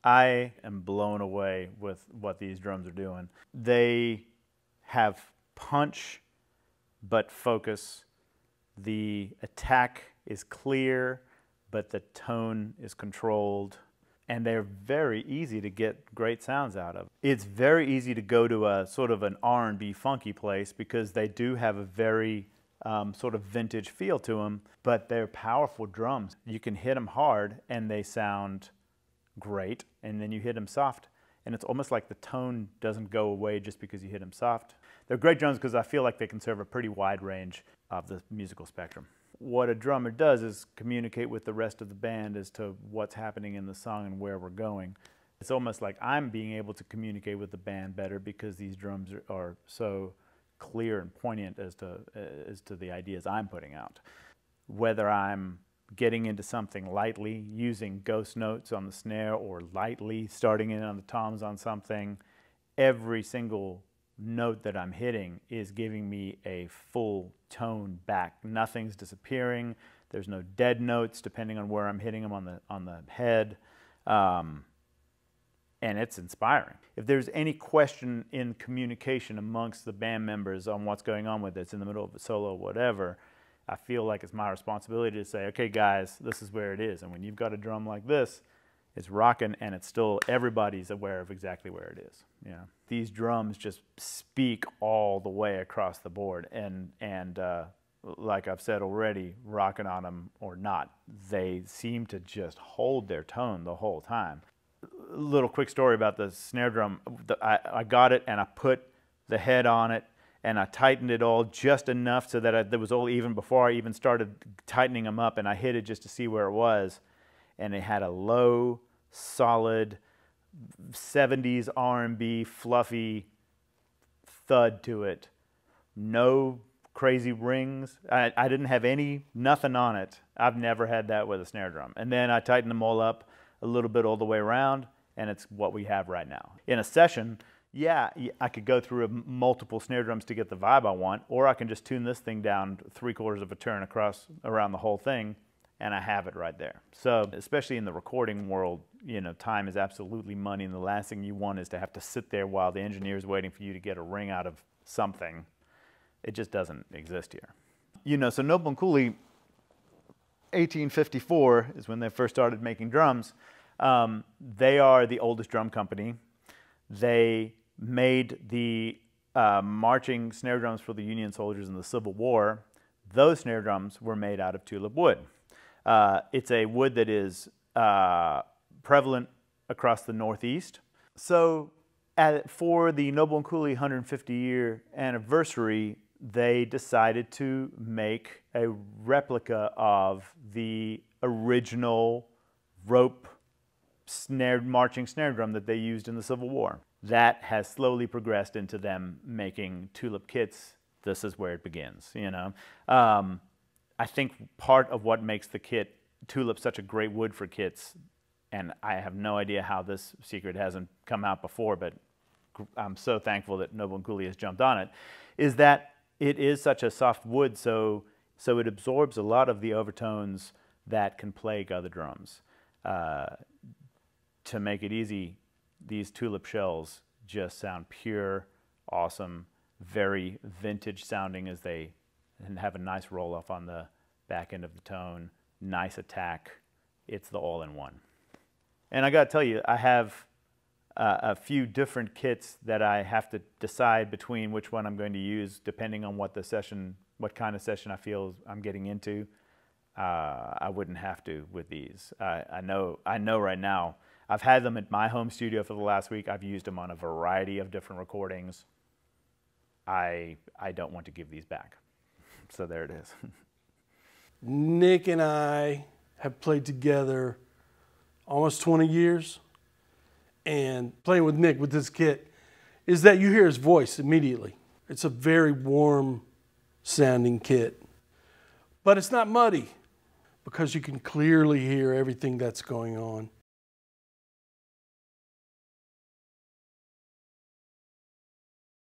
I am blown away with what these drums are doing. They have punch, but focus. The attack is clear, but the tone is controlled. And they're very easy to get great sounds out of. It's very easy to go to a sort of an R&B funky place because they do have a very sort of vintage feel to them, but they're powerful drums. You can hit them hard and they sound great, and then you hit them soft, and it's almost like the tone doesn't go away just because you hit them soft. They're great drums because I feel like they can serve a pretty wide range of the musical spectrum. What a drummer does is communicate with the rest of the band as to what's happening in the song and where we're going. It's almost like I'm being able to communicate with the band better because these drums are so clear and poignant as to the ideas I'm putting out. Whether I'm getting into something lightly, using ghost notes on the snare, or lightly starting in on the toms on something, every single note that I'm hitting is giving me a full tone back. Nothing's disappearing. There's no dead notes depending on where I'm hitting them on the head. And it's inspiring. If there's any question in communication amongst the band members on what's going on with it, it's in the middle of a solo, whatever, I feel like it's my responsibility to say, okay guys, this is where it is. And when you've got a drum like this, it's rocking, and it's still, everybody's aware of exactly where it is. You know, these drums just speak all the way across the board, and like I've said already, rocking on them or not, they seem to just hold their tone the whole time. Little quick story about the snare drum. I got it and I put the head on it and I tightened it all just enough so that it was all even before I even started tightening them up, and I hit it just to see where it was. And it had a low, solid 70s R&B fluffy thud to it. No crazy rings. I didn't have nothing on it. I've never had that with a snare drum. And then I tightened them all up a little bit all the way around, and it's what we have right now. In a session, yeah, I could go through multiple snare drums to get the vibe I want, or I can just tune this thing down 3/4 of a turn around the whole thing, and I have it right there. So, especially in the recording world, you know, time is absolutely money, and the last thing you want is to have to sit there while the engineer's waiting for you to get a ring out of something. It just doesn't exist here. You know, so Noble and Cooley, 1854 is when they first started making drums. They are the oldest drum company. They made the marching snare drums for the Union soldiers in the Civil War. Those snare drums were made out of tulip wood. It's a wood that is prevalent across the Northeast. So for the Noble and Cooley 150-year anniversary, they decided to make a replica of the original rope marching snare drum that they used in the Civil War. That has slowly progressed into them making tulip kits. This is where it begins, you know. I think part of what makes the kit tulip such a great wood for kits, and I have no idea how this secret hasn't come out before, but I'm so thankful that Noble and Cooley has jumped on it, is that it is such a soft wood, so it absorbs a lot of the overtones that can plague other drums. To make it easy, these tulip shells just sound pure, awesome, very vintage sounding as they have a nice roll off on the back end of the tone, nice attack. It's the all-in-one. And I gotta tell you, I have a few different kits that I have to decide between which one I'm going to use depending on what kind of session I feel I'm getting into. I wouldn't have to with these. I know right now, I've had them at my home studio for the last week. I've used them on a variety of different recordings. I don't want to give these back. So there it is. Nick and I have played together almost 20 years. And playing with Nick with this kit is that you hear his voice immediately. It's a very warm sounding kit. But it's not muddy because you can clearly hear everything that's going on.